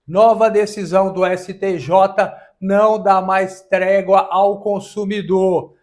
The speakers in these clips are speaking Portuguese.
Nova decisão do STJ não dá mais trégua ao consumidor.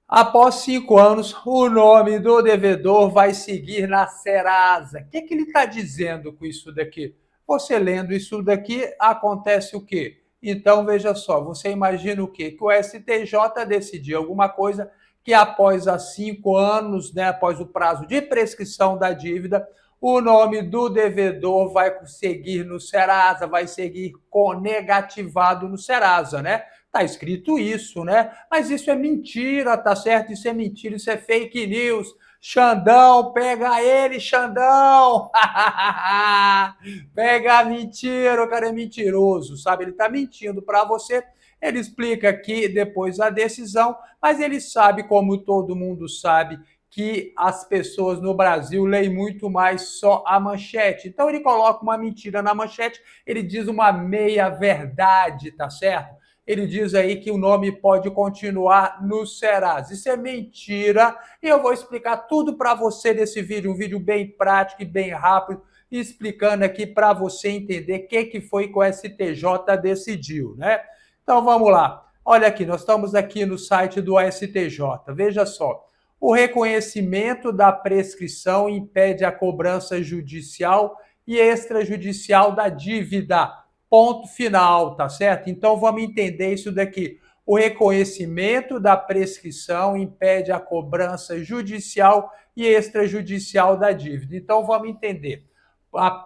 Após 5 anos, o nome do devedor vai seguir na Serasa. O que ele está dizendo com isso daqui? Você lendo isso daqui, acontece o quê? Então, veja só, você imagina o quê? Que o STJ decidiu alguma coisa que após 5 anos, né, após o prazo de prescrição da dívida, o nome do devedor vai seguir no Serasa, vai seguir negativado no Serasa, né? Tá escrito isso, né? Mas isso é mentira, tá certo? Isso é mentira, isso é fake news. Xandão, pega ele, Xandão! Pega a mentira, o cara é mentiroso, sabe? Ele tá mentindo para você. Ele explica aqui depois a decisão, mas ele sabe, como todo mundo sabe, que as pessoas no Brasil leem muito mais só a manchete. Então ele coloca uma mentira na manchete, ele diz uma meia-verdade, tá certo? Ele diz aí que o nome pode continuar no Serasa. Isso é mentira e eu vou explicar tudo para você nesse vídeo, um vídeo bem prático e bem rápido, explicando aqui para você entender o que foi que o STJ decidiu, né? Então vamos lá. Olha aqui, nós estamos aqui no site do STJ. Veja só. O reconhecimento da prescrição impede a cobrança judicial e extrajudicial da dívida. Ponto final, tá certo? Então vamos entender isso daqui. O reconhecimento da prescrição impede a cobrança judicial e extrajudicial da dívida. Então vamos entender.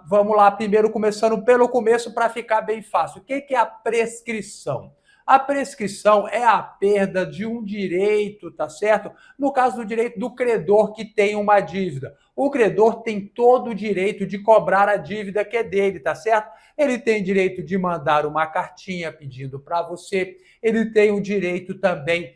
Vamos lá, primeiro começando pelo começo para ficar bem fácil. O que é a prescrição? A prescrição é a perda de um direito, tá certo? No caso do direito do credor que tem uma dívida. O credor tem todo o direito de cobrar a dívida que é dele, tá certo? Ele tem direito de mandar uma cartinha pedindo para você, ele tem o direito também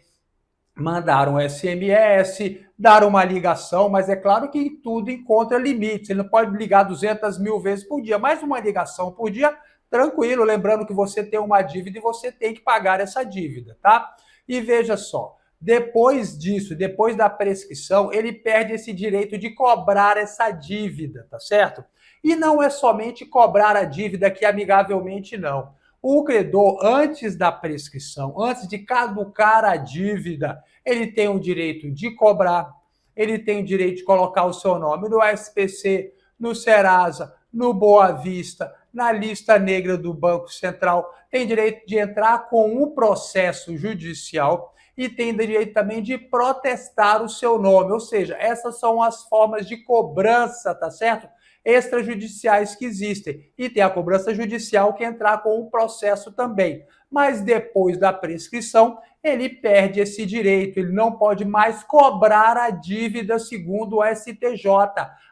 mandar um SMS, dar uma ligação, mas é claro que tudo encontra limites. Ele não pode ligar 200 mil vezes por dia, mais uma ligação por dia, tranquilo, lembrando que você tem uma dívida e você tem que pagar essa dívida, tá? E veja só, depois disso, depois da prescrição, ele perde esse direito de cobrar essa dívida, tá certo? E não é somente cobrar a dívida aqui amigavelmente, não. O credor, antes da prescrição, antes de caducar a dívida, ele tem o direito de cobrar, ele tem o direito de colocar o seu nome no SPC, no Serasa, no Boa Vista, na lista negra do Banco Central, tem direito de entrar com um processo judicial e tem direito também de protestar o seu nome, ou seja, essas são as formas de cobrança, tá certo? Extrajudiciais que existem. E tem a cobrança judicial que entrar com o processo também. Mas depois da prescrição, ele perde esse direito, ele não pode mais cobrar a dívida segundo o STJ.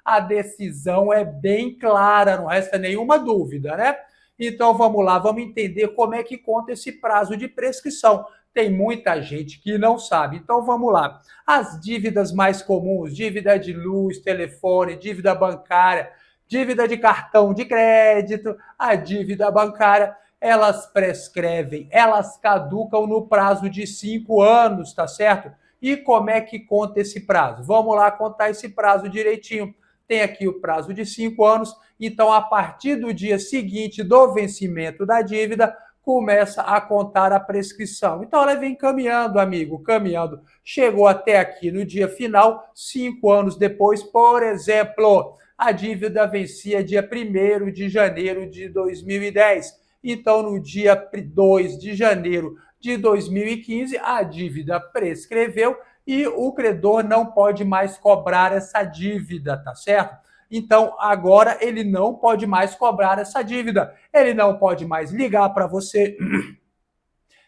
A decisão é bem clara, não resta nenhuma dúvida, né? Então vamos lá, vamos entender como é que conta esse prazo de prescrição. Tem muita gente que não sabe. Então vamos lá. As dívidas mais comuns, dívida de luz, telefone, dívida bancária, dívida de cartão de crédito, a dívida bancária, elas prescrevem, elas caducam no prazo de 5 anos, tá certo? E como é que conta esse prazo? Vamos lá contar esse prazo direitinho. Tem aqui o prazo de 5 anos, então a partir do dia seguinte do vencimento da dívida, começa a contar a prescrição. Então ela vem caminhando, amigo, caminhando. Chegou até aqui no dia final, 5 anos depois, por exemplo, a dívida vencia dia 1º de janeiro de 2010. Então, no dia 2 de janeiro de 2015, a dívida prescreveu e o credor não pode mais cobrar essa dívida, tá certo? Então, agora ele não pode mais cobrar essa dívida. Ele não pode mais ligar para você,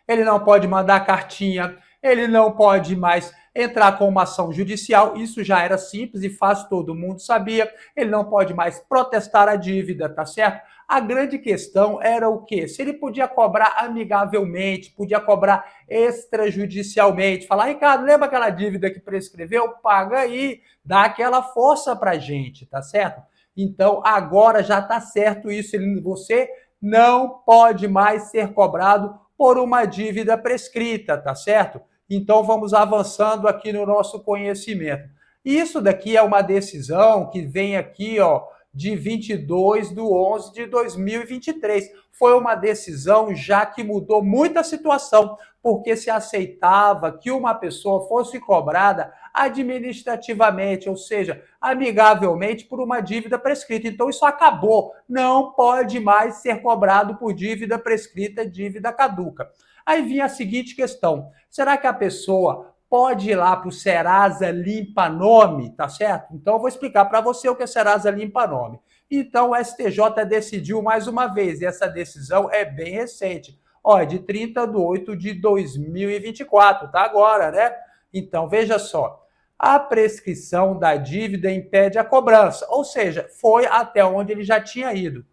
ele não pode mandar cartinha, ele não pode mais entrar com uma ação judicial, isso já era simples e fácil, todo mundo sabia. Ele não pode mais protestar a dívida, tá certo? A grande questão era o quê? Se ele podia cobrar amigavelmente, podia cobrar extrajudicialmente, falar, Ricardo, lembra aquela dívida que prescreveu? Paga aí, dá aquela força pra gente, tá certo? Então, agora já tá certo isso, você não pode mais ser cobrado por uma dívida prescrita, tá certo? Então, vamos avançando aqui no nosso conhecimento. Isso daqui é uma decisão que vem aqui, ó, de 22/11/2023. Foi uma decisão já que mudou muito a situação, porque se aceitava que uma pessoa fosse cobrada administrativamente, ou seja, amigavelmente por uma dívida prescrita. Então isso acabou, não pode mais ser cobrado por dívida prescrita, dívida caduca. Aí vinha a seguinte questão: será que a pessoa pode ir lá para o Serasa Limpa Nome, tá certo? Então eu vou explicar para você o que é Serasa Limpa Nome. Então o STJ decidiu mais uma vez, e essa decisão é bem recente. Ó, é de 30/8/2024, tá agora, né? Então veja só, a prescrição da dívida impede a cobrança, ou seja, foi até onde ele já tinha ido,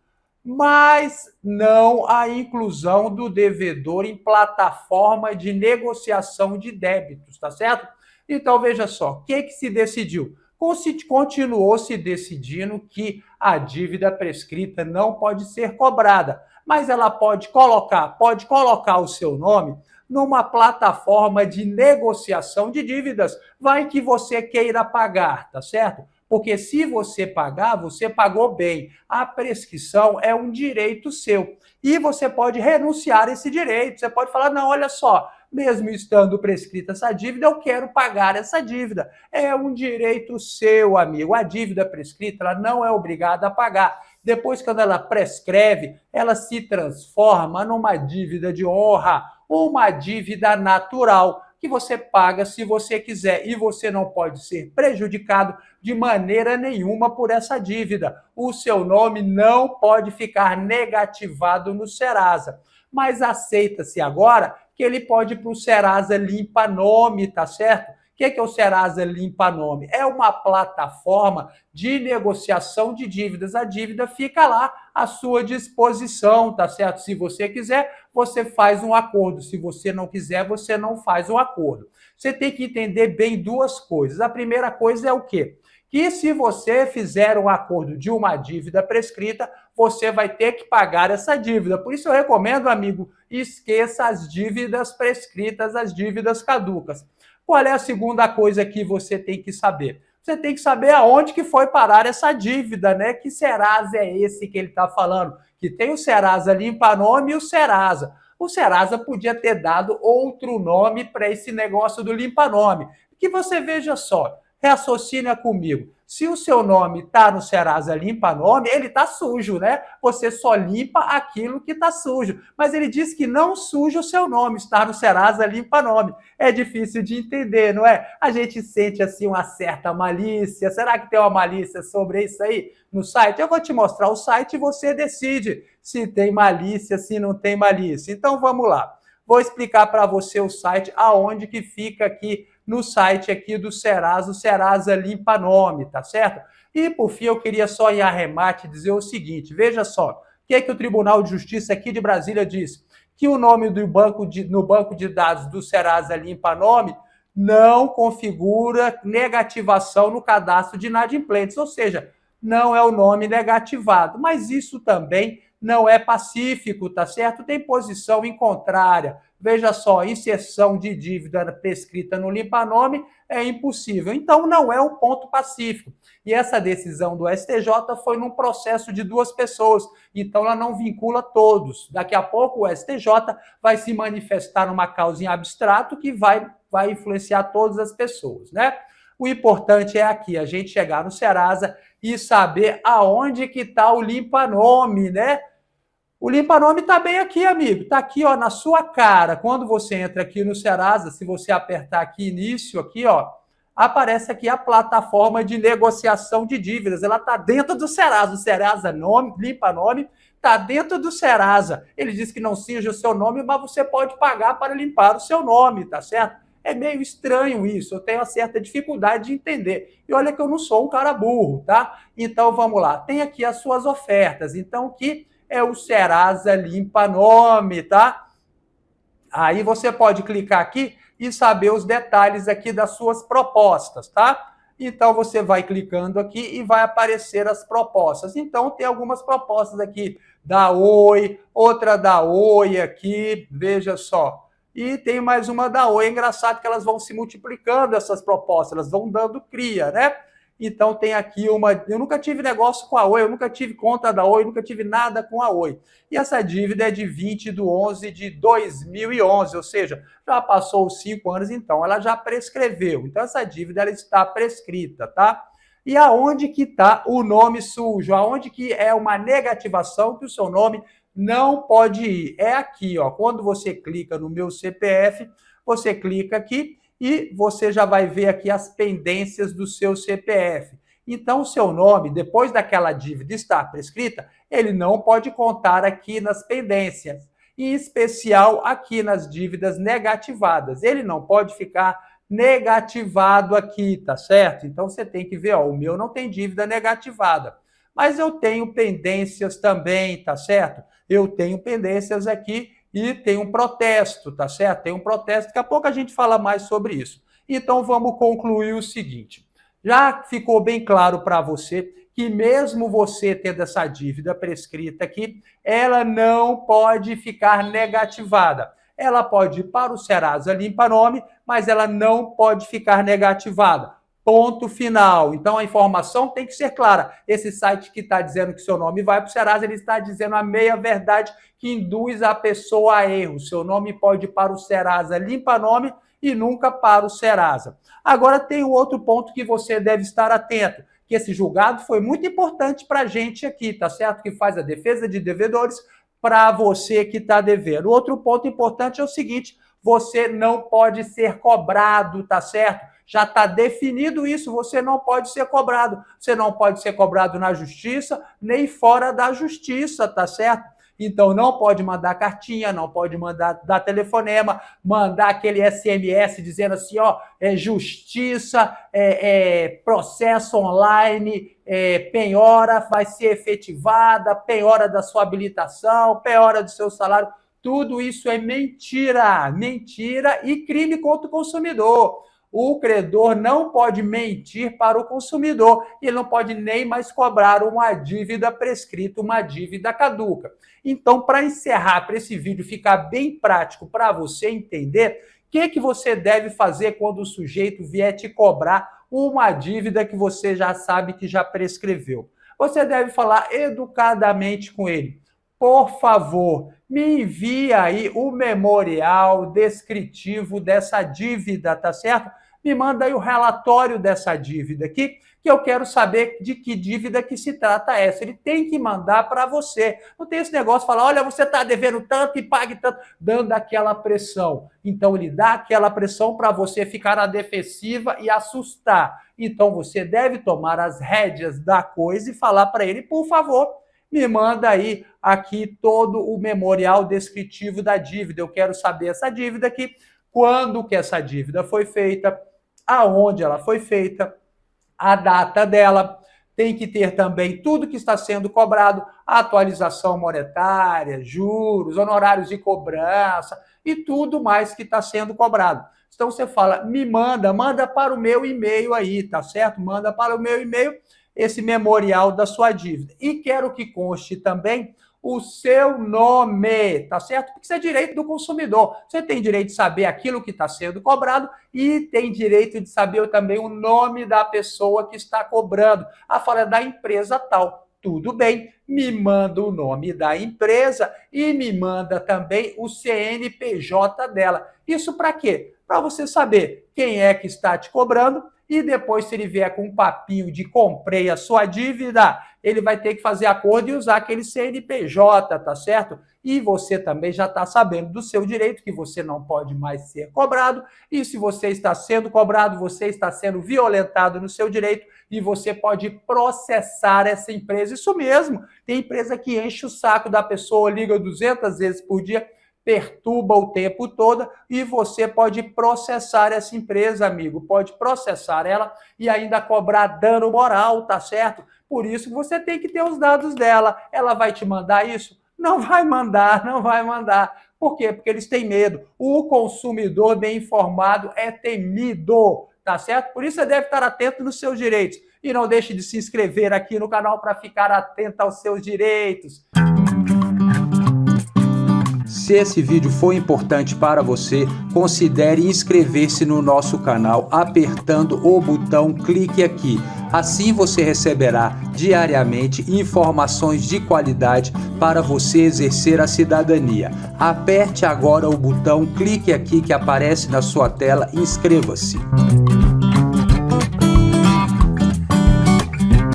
mas não a inclusão do devedor em plataforma de negociação de débitos, tá certo? Então, veja só, o que se decidiu? Continuou se decidindo que a dívida prescrita não pode ser cobrada, mas ela pode colocar o seu nome numa plataforma de negociação de dívidas, vai que você queira pagar, tá certo? Porque se você pagar, você pagou bem. A prescrição é um direito seu. E você pode renunciar a esse direito. Você pode falar, não, olha só, mesmo estando prescrita essa dívida, eu quero pagar essa dívida. É um direito seu, amigo. A dívida prescrita, ela não é obrigada a pagar. Depois, quando ela prescreve, ela se transforma numa dívida de honra, uma dívida natural, que você paga se você quiser, e você não pode ser prejudicado de maneira nenhuma por essa dívida. O seu nome não pode ficar negativado no Serasa. Mas aceita-se agora que ele pode ir para o Serasa Limpa Nome, tá certo? O que é o Serasa Limpa Nome? É uma plataforma de negociação de dívidas. A dívida fica lá à sua disposição, tá certo? Se você quiser, você faz um acordo. Se você não quiser, você não faz um acordo. Você tem que entender bem duas coisas. A primeira coisa é o quê? Que se você fizer um acordo de uma dívida prescrita, você vai ter que pagar essa dívida. Por isso eu recomendo, amigo, esqueça as dívidas prescritas, as dívidas caducas. Qual é a segunda coisa que você tem que saber? Você tem que saber aonde que foi parar essa dívida, né? Que Serasa é esse que ele está falando? Que tem o Serasa Limpa Nome e o Serasa. O Serasa podia ter dado outro nome para esse negócio do Limpa Nome. Que você veja só, raciocina comigo. Se o seu nome está no Serasa Limpa Nome, ele está sujo, né? Você só limpa aquilo que está sujo. Mas ele diz que não suja o seu nome, está no Serasa Limpa Nome. É difícil de entender, não é? A gente sente assim uma certa malícia. Será que tem uma malícia sobre isso aí no site? Eu vou te mostrar o site e você decide se tem malícia, se não tem malícia. Então vamos lá. Vou explicar para você o site, aonde que fica aqui no site aqui do Serasa, o Serasa Limpa Nome, tá certo? E por fim, eu queria só em arremate dizer o seguinte, veja só, o que é que o Tribunal de Justiça aqui de Brasília diz? Que o nome no banco de dados do Serasa Limpa Nome não configura negativação no cadastro de inadimplentes, ou seja, não é o nome negativado, mas isso também não é pacífico, tá certo? Tem posição em contrária. Veja só, inserção de dívida prescrita no limpa-nome é impossível. Então, não é um ponto pacífico. E essa decisão do STJ foi num processo de duas pessoas. Então, ela não vincula todos. Daqui a pouco, o STJ vai se manifestar numa causa em abstrato que vai influenciar todas as pessoas, né? O importante é aqui, a gente chegar no Serasa e saber aonde que está o limpa-nome, né? O limpa-nome está bem aqui, amigo. Está aqui, ó, na sua cara. Quando você entra aqui no Serasa, se você apertar aqui início, aqui, ó, aparece aqui a plataforma de negociação de dívidas. Ela está dentro do Serasa. O Serasa Limpa-nome está dentro do Serasa. Ele diz que não suja o seu nome, mas você pode pagar para limpar o seu nome, tá certo? É meio estranho isso, eu tenho uma certa dificuldade de entender. E olha que eu não sou um cara burro, tá? Então, vamos lá. Tem aqui as suas ofertas. Então, que é o Serasa Limpa Nome, tá? Aí você pode clicar aqui e saber os detalhes aqui das suas propostas, tá? Então, você vai clicando aqui e vai aparecer as propostas. Então, tem algumas propostas aqui da Oi, outra da Oi aqui, veja só. E tem mais uma da Oi. É engraçado que elas vão se multiplicando, essas propostas, elas vão dando cria, né? Então tem aqui eu nunca tive negócio com a Oi, eu nunca tive conta da Oi, nunca tive nada com a Oi. E essa dívida é de 20/11/2011, ou seja, já passou os 5 anos, então ela já prescreveu. Então essa dívida ela está prescrita, tá? E aonde que está o nome sujo? Aonde que é uma negativação que o seu nome não pode ir? É aqui, ó. Quando você clica no meu CPF, você clica aqui e você já vai ver aqui as pendências do seu CPF. Então, o seu nome, depois daquela dívida estar prescrita, ele não pode contar aqui nas pendências, em especial aqui nas dívidas negativadas. Ele não pode ficar negativado aqui, tá certo? Então, você tem que ver, ó, o meu não tem dívida negativada, mas eu tenho pendências também, tá certo? Eu tenho pendências aqui e tem um protesto, tá certo? Tem um protesto, daqui a pouco a gente fala mais sobre isso. Então vamos concluir o seguinte. Já ficou bem claro para você que mesmo você tendo essa dívida prescrita aqui, ela não pode ficar negativada. Ela pode ir para o Serasa Limpa Nome, mas ela não pode ficar negativada. Ponto final. Então a informação tem que ser clara. Esse site que está dizendo que seu nome vai para o Serasa, ele está dizendo a meia verdade que induz a pessoa a erro. Seu nome pode ir para o Serasa Limpa Nome e nunca para o Serasa. Agora tem um outro ponto que você deve estar atento, que esse julgado foi muito importante para a gente aqui, tá certo? Que faz a defesa de devedores para você que está devendo. Outro ponto importante é o seguinte, você não pode ser cobrado, tá certo? Já está definido isso, você não pode ser cobrado. Você não pode ser cobrado na justiça, nem fora da justiça, tá certo? Então não pode mandar cartinha, não pode mandar dar telefonema, mandar aquele SMS dizendo assim, ó, justiça, processo online, penhora vai ser efetivada, penhora da sua habilitação, penhora do seu salário. Tudo isso é mentira, mentira e crime contra o consumidor. O credor não pode mentir para o consumidor, ele não pode nem mais cobrar uma dívida prescrita, uma dívida caduca. Então, para encerrar, para esse vídeo ficar bem prático para você entender, o que você deve fazer quando o sujeito vier te cobrar uma dívida que você já sabe que já prescreveu? Você deve falar educadamente com ele. Por favor, me envie aí o memorial descritivo dessa dívida, tá certo? Me manda aí o relatório dessa dívida aqui, que eu quero saber de que dívida que se trata essa. Ele tem que mandar para você. Não tem esse negócio de falar, olha, você está devendo tanto e pague tanto, dando aquela pressão. Então, ele dá aquela pressão para você ficar na defensiva e assustar. Então, você deve tomar as rédeas da coisa e falar para ele, por favor, me manda aí aqui todo o memorial descritivo da dívida. Eu quero saber essa dívida aqui, quando que essa dívida foi feita, aonde ela foi feita, a data dela, tem que ter também tudo que está sendo cobrado, a atualização monetária, juros, honorários de cobrança e tudo mais que está sendo cobrado. Então você fala, me manda para o meu e-mail aí, tá certo? Manda para o meu e-mail esse memorial da sua dívida. E quero que conste também o seu nome, tá certo? Porque isso é direito do consumidor. Você tem direito de saber aquilo que está sendo cobrado e tem direito de saber também o nome da pessoa que está cobrando. A fala da empresa tal. Tudo bem, me manda o nome da empresa e me manda também o CNPJ dela. Isso para quê? Para você saber quem é que está te cobrando e depois, se ele vier com um papinho de comprei a sua dívida, ele vai ter que fazer acordo e usar aquele CNPJ, tá certo? E você também já está sabendo do seu direito, que você não pode mais ser cobrado. E se você está sendo cobrado, você está sendo violentado no seu direito e você pode processar essa empresa. Isso mesmo, tem empresa que enche o saco da pessoa, liga 200 vezes por dia, perturba o tempo todo e você pode processar essa empresa, amigo. Pode processar ela e ainda cobrar dano moral, tá certo? Por isso você tem que ter os dados dela. Ela vai te mandar isso? Não vai mandar, não vai mandar. Por quê? Porque eles têm medo. O consumidor bem informado é temido, tá certo? Por isso você deve estar atento nos seus direitos. E não deixe de se inscrever aqui no canal para ficar atento aos seus direitos. Se esse vídeo foi importante para você, considere inscrever-se no nosso canal apertando o botão clique aqui. Assim você receberá diariamente informações de qualidade para você exercer a cidadania. Aperte agora o botão clique aqui que aparece na sua tela e inscreva-se.